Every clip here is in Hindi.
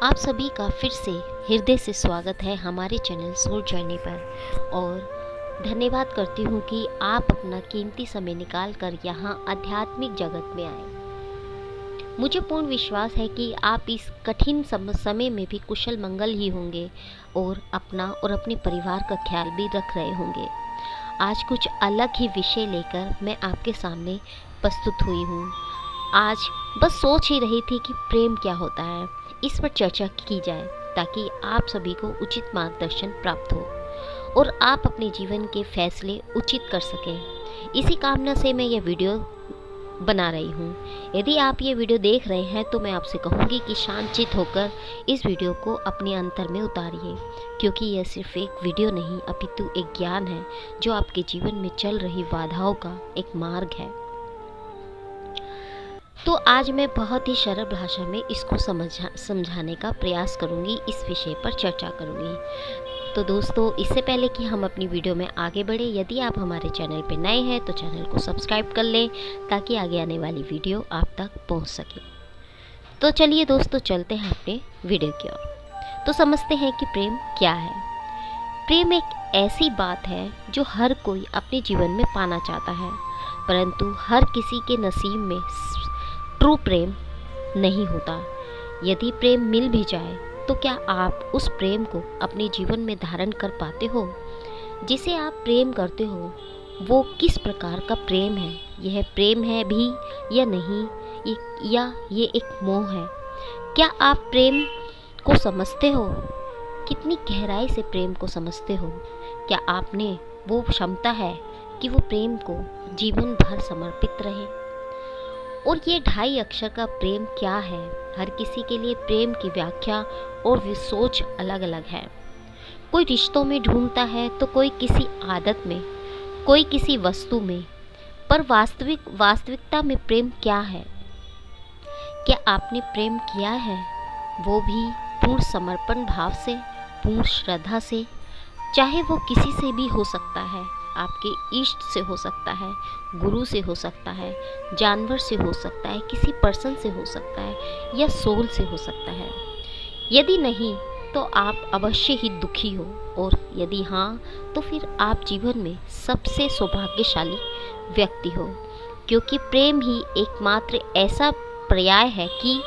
आप सभी का फिर से हृदय से स्वागत है हमारे चैनल सोल जर्नी पर। और धन्यवाद करती हूँ कि आप अपना कीमती समय निकाल कर यहाँ आध्यात्मिक जगत में आए। मुझे पूर्ण विश्वास है कि आप इस कठिन समय में भी कुशल मंगल ही होंगे और अपना और अपने परिवार का ख्याल भी रख रहे होंगे। आज कुछ अलग ही विषय लेकर मैं आपके सामने प्रस्तुत हुई हूँ। आज बस सोच ही रही थी कि प्रेम क्या होता है, इस पर चर्चा की जाए ताकि आप सभी को उचित मार्गदर्शन प्राप्त हो और आप अपने जीवन के फैसले उचित कर सकें। इसी कामना से मैं ये वीडियो बना रही हूँ। यदि आप ये वीडियो देख रहे हैं तो मैं आपसे कहूँगी कि शांतचित्त होकर इस वीडियो को अपने अंतर में उतारिए, क्योंकि यह सिर्फ एक वीडियो नहीं अपितु एक ज्ञान है जो आपके जीवन में चल रही बाधाओं का एक मार्ग है। तो आज मैं बहुत ही सरल भाषा में इसको समझाने का प्रयास करूंगी, इस विषय पर चर्चा करूंगी। तो दोस्तों, इससे पहले कि हम अपनी वीडियो में आगे बढ़े, यदि आप हमारे चैनल पर नए हैं तो चैनल को सब्सक्राइब कर लें ताकि आगे आने वाली वीडियो आप तक पहुंच सके। तो चलिए दोस्तों, चलते हैं अपने वीडियो की ओर। तो समझते हैं कि प्रेम क्या है। प्रेम एक ऐसी बात है जो हर कोई अपने जीवन में पाना चाहता है, परंतु हर किसी के नसीब में ट्रू प्रेम नहीं होता। यदि प्रेम मिल भी जाए तो क्या आप उस प्रेम को अपने जीवन में धारण कर पाते हो? जिसे आप प्रेम करते हो वो किस प्रकार का प्रेम है? यह प्रेम है भी या नहीं, या ये एक मोह है? क्या आप प्रेम को समझते हो? कितनी गहराई से प्रेम को समझते हो? क्या आपने वो क्षमता है कि वो प्रेम को जीवन भर समर्पित रहे? और ये 2.5 अक्षर का प्रेम क्या है? हर किसी के लिए प्रेम की व्याख्या और सोच अलग अलग है। कोई रिश्तों में ढूंढता है तो कोई किसी आदत में, कोई किसी वस्तु में। पर वास्तविकता में प्रेम क्या है? क्या आपने प्रेम किया है? वो भी पूर्ण समर्पण भाव से, पूर्ण श्रद्धा से। चाहे वो किसी से भी हो सकता है, आपके इष्ट से हो सकता है, गुरु से हो सकता है, जानवर से हो सकता है, किसी पर्सन से हो सकता है, या सोल से हो सकता है। यदि नहीं तो आप अवश्य ही दुखी हो, और यदि हाँ तो फिर आप जीवन में सबसे सौभाग्यशाली व्यक्ति हो, क्योंकि प्रेम ही एकमात्र ऐसा पर्याय है कि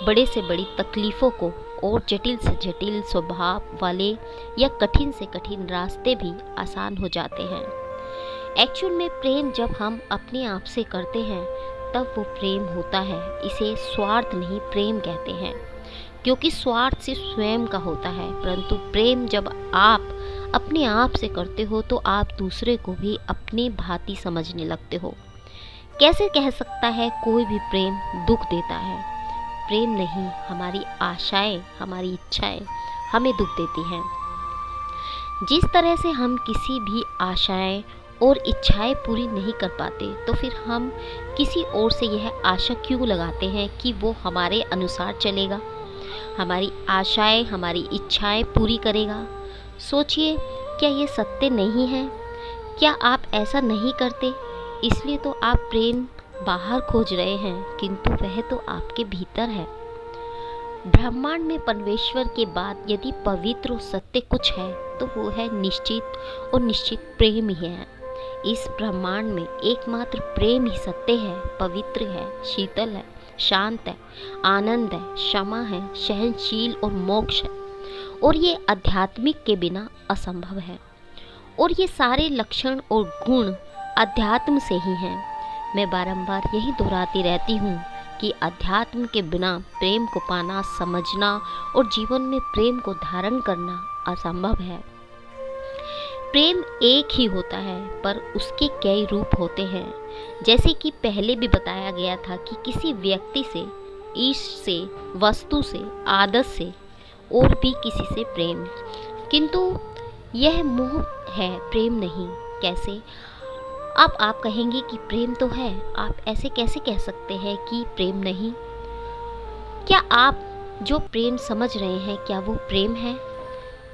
बड़े से बड़ी तकलीफ़ों को और जटिल से जटिल स्वभाव वाले या कठिन से कठिन रास्ते भी आसान हो जाते हैं। एक्चुअल में प्रेम जब हम अपने आप से करते हैं तब वो प्रेम होता है। इसे स्वार्थ नहीं प्रेम कहते हैं, क्योंकि स्वार्थ सिर्फ स्वयं का होता है, परंतु प्रेम जब आप अपने आप से करते हो तो आप दूसरे को भी अपनी भांति समझने लगते हो। कैसे कह सकता है कोई भी प्रेम दुख देता है? प्रेम नहीं, हमारी आशाएं, हमारी इच्छाएं हमें दुख देती हैं। जिस तरह से हम किसी भी आशाएं और इच्छाएं पूरी नहीं कर पाते तो फिर हम किसी और से यह आशा क्यों लगाते हैं कि वो हमारे अनुसार चलेगा, हमारी आशाएं, हमारी इच्छाएं पूरी करेगा। सोचिए, क्या ये सत्य नहीं है? क्या आप ऐसा नहीं करते? इसलिए तो आप प्रेम बाहर खोज रहे हैं, किंतु वह तो आपके भीतर है। ब्रह्मांड में परमेश्वर के बाद यदि पवित्र और सत्य कुछ है तो वो है निश्चित और निश्चित प्रेम ही है। इस ब्रह्मांड में एकमात्र प्रेम ही सत्य है, पवित्र है, शीतल है, शांत है, आनंद है, क्षमा है, सहनशील और मोक्ष है। और ये आध्यात्मिक के बिना असंभव है। और ये सारे लक्षण और गुण अध्यात्म से ही हैं। मैं बारंबार यही दोहराती रहती हूँ कि अध्यात्म के बिना प्रेम को पाना, समझना और जीवन में प्रेम को धारण करना असंभव है। प्रेम एक ही होता है, पर उसके कई रूप होते हैं। जैसे कि पहले भी बताया गया था कि किसी व्यक्ति से, इष्ट से, वस्तु से, आदत से और भी किसी से प्रेम, किंतु यह मोह है, प्रेम नहीं। कैसे? अब आप कहेंगे कि प्रेम तो है, आप ऐसे कैसे कह सकते हैं कि प्रेम नहीं? क्या आप जो प्रेम समझ रहे हैं क्या वो प्रेम है?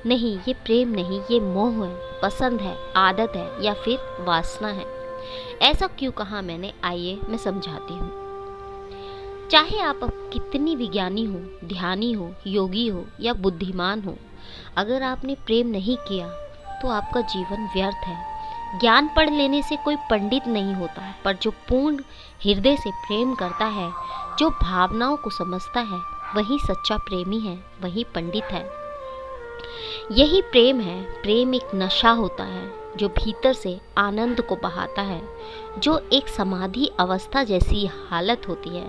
नहीं, ये प्रेम नहीं, ये मोह है, पसंद है, आदत है, या फिर वासना है। ऐसा क्यों कहा मैंने? आइए मैं समझाती हूँ। चाहे आप अब कितनी विज्ञानी हो, ध्यानी हो, योगी हो या बुद्धिमान हो, अगर आपने प्रेम नहीं किया तो आपका जीवन व्यर्थ है। ज्ञान पढ़ लेने से कोई पंडित नहीं होता है, पर जो पूर्ण हृदय से प्रेम करता है, जो भावनाओं को समझता है, वही सच्चा प्रेमी है, वही पंडित है। यही प्रेम है। प्रेम एक नशा होता है जो भीतर से आनंद को बहाता है, जो एक समाधि अवस्था जैसी हालत होती है।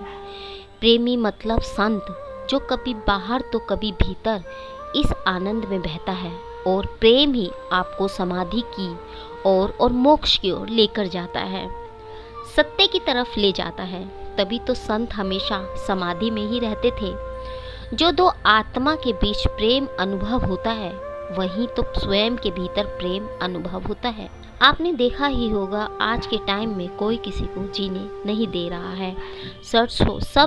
प्रेमी मतलब संत, जो कभी बाहर तो कभी भीतर इस आनंद में बहता है, और प्रेम ही आपको समाधि की और मोक्ष की ओर लेकर जाता है, सत्य की तरफ ले जाता है। तभी तो संत हमेशा समाधि में ही रहते थे। जो दो आत्मा के बीच प्रेम अनुभव होता है, वही तो स्वयं के भीतर प्रेम अनुभव होता है। आपने देखा ही होगा, आज के टाइम में कोई किसी को जीने नहीं दे रहा है। सब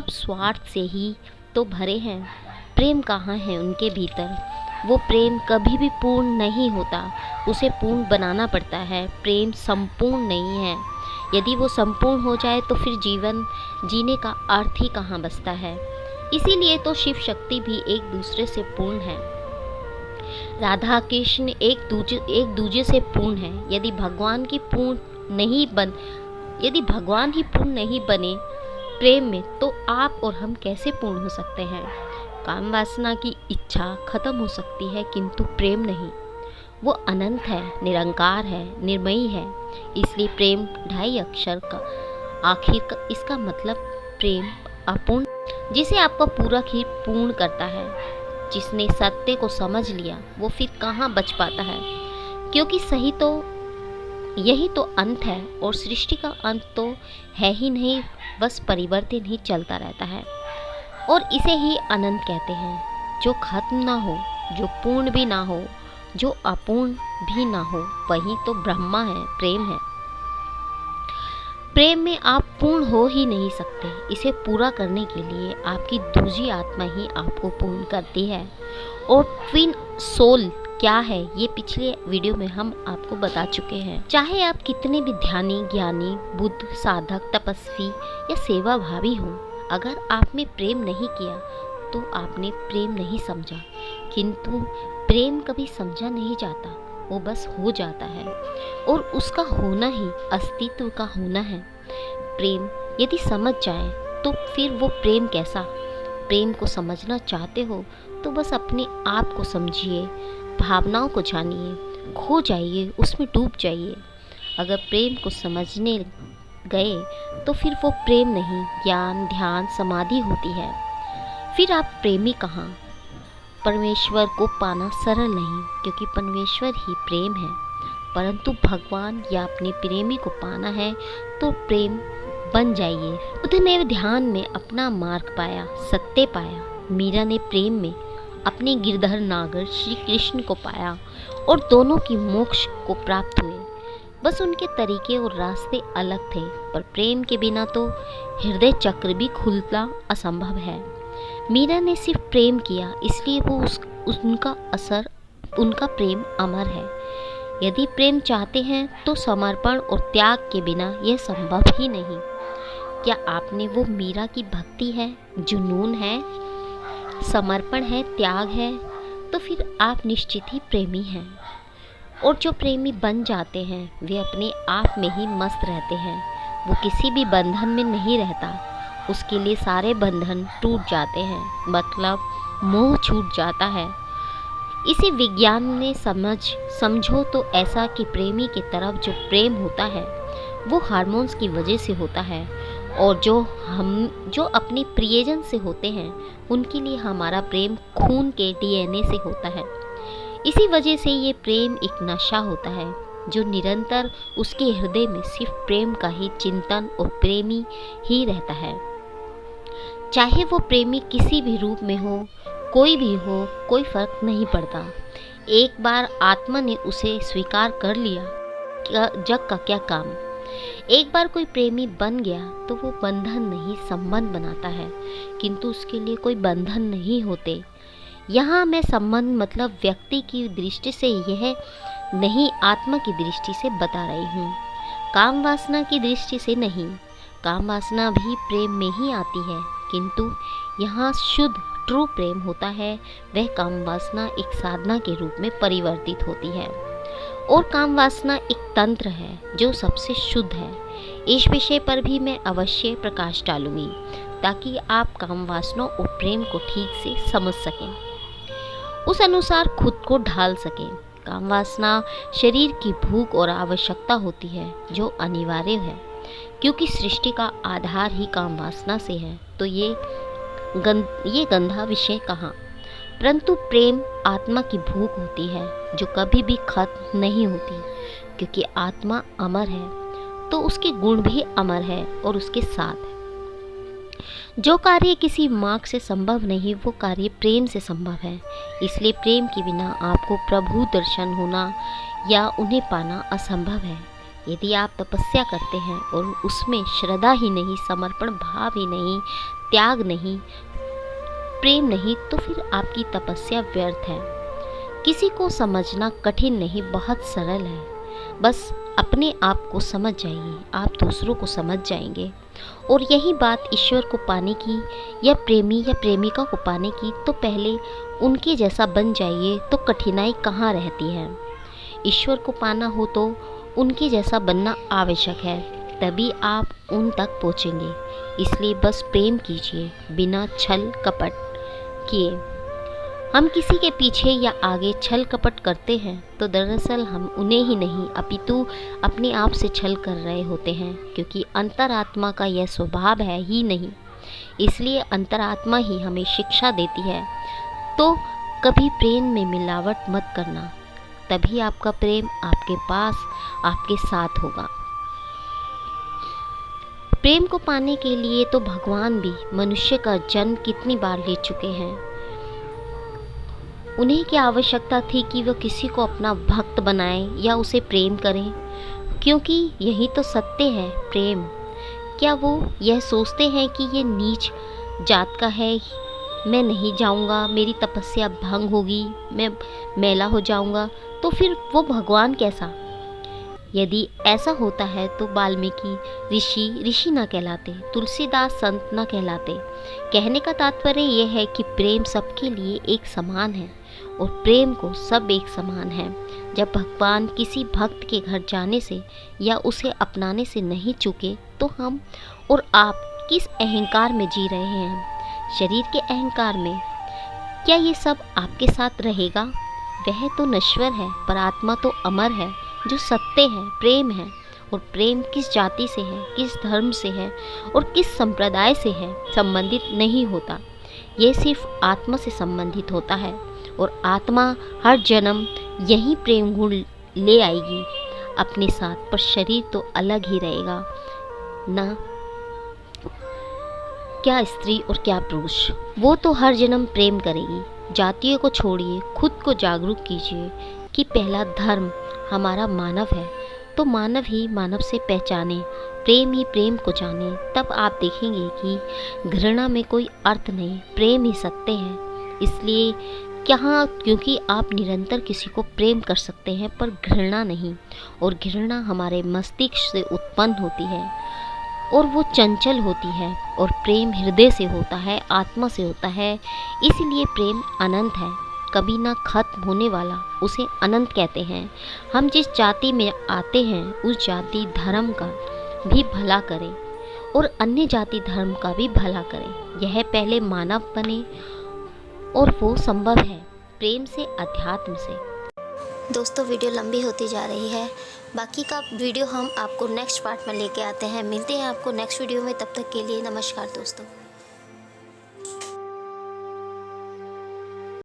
स्वार्थ से ही तो भरे हैं। प्रेम कहाँ है उनके भीतर? वो प्रेम कभी भी पूर्ण नहीं होता, उसे पूर्ण बनाना पड़ता है। प्रेम संपूर्ण नहीं है। यदि वो संपूर्ण हो जाए तो फिर जीवन जीने का अर्थ ही कहाँ बचता है। इसीलिए तो शिव शक्ति भी एक दूसरे से पूर्ण है, राधा कृष्ण एक दूजे से पूर्ण है। यदि भगवान ही पूर्ण नहीं बने प्रेम में, तो आप और हम कैसे पूर्ण हो सकते हैं? काम वासना की इच्छा खत्म हो सकती है, किंतु प्रेम नहीं। वो अनंत है, निरंकार है, निर्मयी है। इसलिए प्रेम 2.5 अक्षर का आखिर का इसका मतलब प्रेम अपूर्ण, जिसे आपका पूरा खीर पूर्ण करता है। जिसने सत्य को समझ लिया वो फिर कहाँ बच पाता है, क्योंकि यही तो अंत है, और सृष्टि का अंत तो है ही नहीं, बस परिवर्तन ही चलता रहता है, और इसे ही अनंत कहते हैं। जो खत्म ना हो, जो पूर्ण भी ना हो, जो अपूर्ण भी ना हो, वही तो ब्रह्मा है, प्रेम है। प्रेम में आप पूर्ण हो ही नहीं सकते। इसे पूरा करने के लिए आपकी दूसरी आत्मा ही आपको पूर्ण करती है। और ट्विन सोल क्या है, ये पिछले वीडियो में हम आपको बता चुके हैं। चाहे आप कितने भी ध्यानी, ज्ञानी, बुद्ध, साधक, तपस्वी या सेवाभावी हो, अगर आप में प्रेम नहीं किया तो आपने प्रेम नहीं समझा। किंतु प्रेम कभी समझा नहीं जाता, वो बस हो जाता है, और उसका होना ही अस्तित्व का होना है। प्रेम यदि समझ जाए तो फिर वो प्रेम कैसा? प्रेम को समझना चाहते हो तो बस अपने आप को समझिए, भावनाओं को जानिए, खो जाइए, उसमें डूब जाइए। अगर प्रेम को समझने गए तो फिर वो प्रेम नहीं, ज्ञान, ध्यान, समाधि होती है। फिर आप प्रेमी कहाँ? परमेश्वर को पाना सरल नहीं, क्योंकि परमेश्वर ही प्रेम है, परंतु भगवान या अपने प्रेमी को पाना है तो प्रेम बन जाइए। बुद्ध ने ध्यान में अपना मार्ग पाया, सत्य पाया। मीरा ने प्रेम में अपने गिरधर नागर श्री कृष्ण को पाया, और दोनों की मोक्ष को प्राप्त हुए। बस उनके तरीके और रास्ते अलग थे, पर प्रेम के बिना तो हृदय चक्र भी खुलना असंभव है। मीरा ने सिर्फ प्रेम किया, इसलिए वो उनका प्रेम अमर है। यदि प्रेम चाहते हैं तो समर्पण और त्याग के बिना यह संभव ही नहीं। क्या आपने वो मीरा की भक्ति है, जुनून है, समर्पण है, त्याग है, तो फिर आप निश्चित ही प्रेमी हैं। और जो प्रेमी बन जाते हैं वे अपने आप में ही मस्त रहते हैं। वो किसी भी बंधन में नहीं रहता, उसके लिए सारे बंधन टूट जाते हैं, मतलब मोह छूट जाता है। इसी विज्ञान ने समझो तो ऐसा कि प्रेमी की तरफ जो प्रेम होता है वो हार्मोन्स की वजह से होता है, और जो अपने प्रियजन से होते हैं उनके लिए हमारा प्रेम खून के DNA से होता है। इसी वजह से ये प्रेम एक नशा होता है, जो निरंतर उसके हृदय में सिर्फ प्रेम का ही चिंतन और प्रेमी ही रहता है। चाहे वो प्रेमी किसी भी रूप में हो, कोई भी हो, कोई फर्क नहीं पड़ता। एक बार आत्मा ने उसे स्वीकार कर लिया, जग का क्या काम। एक बार कोई प्रेमी बन गया तो वो बंधन नहीं, संबंध बनाता है, किंतु उसके लिए कोई बंधन नहीं होते। यहाँ मैं संबंध मतलब व्यक्ति की दृष्टि से यह नहीं, आत्मा की दृष्टि से बता रही हूँ, काम वासना की दृष्टि से नहीं। काम वासना भी प्रेम में ही आती है, किंतु यहाँ शुद्ध ट्रू प्रेम होता है, वह काम वासना एक साधना के रूप में परिवर्तित होती है। और काम वासना एक तंत्र है जो सबसे शुद्ध है। इस विषय पर भी मैं अवश्य प्रकाश डालूंगी ताकि आप काम वासना और प्रेम को ठीक से समझ सकें, उस अनुसार खुद को ढाल सकें। काम वासना शरीर की भूख और आवश्यकता होती है जो अनिवार्य है, क्योंकि सृष्टि का आधार ही काम वासना से है। तो ये गंधा विषय कहाँ, परंतु प्रेम आत्मा की भूख होती है जो कभी भी खत्म नहीं होती, क्योंकि आत्मा अमर है तो उसके गुण भी अमर है और उसके साथ है। जो कार्य किसी मार्ग से संभव नहीं, वो कार्य प्रेम से संभव है। इसलिए प्रेम के बिना आपको प्रभु दर्शन होना या उन्हें पाना असंभव है। यदि आप तपस्या करते हैं और उसमें श्रद्धा ही नहीं, समर्पण भाव ही नहीं, त्याग नहीं, प्रेम नहीं, तो फिर आपकी तपस्या व्यर्थ है। किसी को समझना कठिन नहीं, बहुत सरल है। बस अपने आप को समझ जाइए, आप दूसरों को समझ जाएंगे। और यही बात ईश्वर को पाने की या प्रेमी या प्रेमिका को पाने की, तो पहले उनके जैसा बन जाइए, तो कठिनाई कहाँ रहती है। ईश्वर को पाना हो तो उनके जैसा बनना आवश्यक है, तभी आप उन तक पहुँचेंगे। इसलिए बस प्रेम कीजिए बिना छल कपट किए। हम किसी के पीछे या आगे छल कपट करते हैं तो दरअसल हम उन्हें ही नहीं अपितु अपने आप से छल कर रहे होते हैं, क्योंकि अंतरात्मा का यह स्वभाव है ही नहीं। इसलिए अंतरात्मा ही हमें शिक्षा देती है। तो कभी प्रेम में मिलावट मत करना, तभी आपका प्रेम आपके पास, आपके साथ होगा। प्रेम को पाने के लिए तो भगवान भी मनुष्य का जन्म कितनी बार ले चुके हैं। उन्हें क्या आवश्यकता थी कि वह किसी को अपना भक्त बनाएं या उसे प्रेम करें, क्योंकि यही तो सत्य है प्रेम। क्या वो यह सोचते हैं कि ये नीच जात का है, मैं नहीं जाऊंगा, मेरी तपस्या भंग होगी, मैं मैला हो जाऊंगा, तो फिर वो भगवान कैसा। यदि ऐसा होता है तो वाल्मीकि ऋषि न कहलाते, तुलसीदास संत न कहलाते। कहने का तात्पर्य यह है कि प्रेम सबके लिए एक समान है और प्रेम को सब एक समान है। जब भगवान किसी भक्त के घर जाने से या उसे अपनाने से नहीं चूके, तो हम और आप किस अहंकार में जी रहे हैं, शरीर के अहंकार में। क्या ये सब आपके साथ रहेगा? वह तो नश्वर है, पर आत्मा तो अमर है, जो सत्य है, प्रेम है। और प्रेम किस जाति से है, किस धर्म से है और किस संप्रदाय से है संबंधित नहीं होता। ये सिर्फ आत्मा से संबंधित होता है और आत्मा हर जन्म यही प्रेम गुण ले आएगी अपने साथ, पर शरीर तो अलग ही रहेगा ना। क्या स्त्री और क्या पुरुष, वो तो हर जन्म प्रेम करेगी। जातियों को छोड़िए, खुद को जागरूक कीजिए कि पहला धर्म हमारा मानव है, तो मानव ही मानव से पहचाने, प्रेम ही प्रेम को जाने। तब आप देखेंगे कि घृणा में कोई अर्थ नहीं, प्रेम ही सत्य है। इसलिए क्योंकि आप निरंतर किसी को प्रेम कर सकते हैं पर घृणा नहीं, और घृणा हमारे मस्तिष्क से उत्पन्न होती है और वो चंचल होती है, और प्रेम हृदय से होता है, आत्मा से होता है। इसलिए प्रेम अनंत है, कभी ना खत्म होने वाला, उसे अनंत कहते हैं। हम जिस जाति में आते हैं उस जाति धर्म का भी भला करें और अन्य जाति धर्म का भी भला करें। यह पहले मानव बने, और वो संभव है प्रेम से, अध्यात्म से। दोस्तों, वीडियो लंबी होती जा रही है, बाकी का वीडियो हम आपको नेक्स्ट पार्ट में लेके आते हैं। मिलते हैं आपको नेक्स्ट वीडियो में, तब तक के लिए नमस्कार दोस्तों।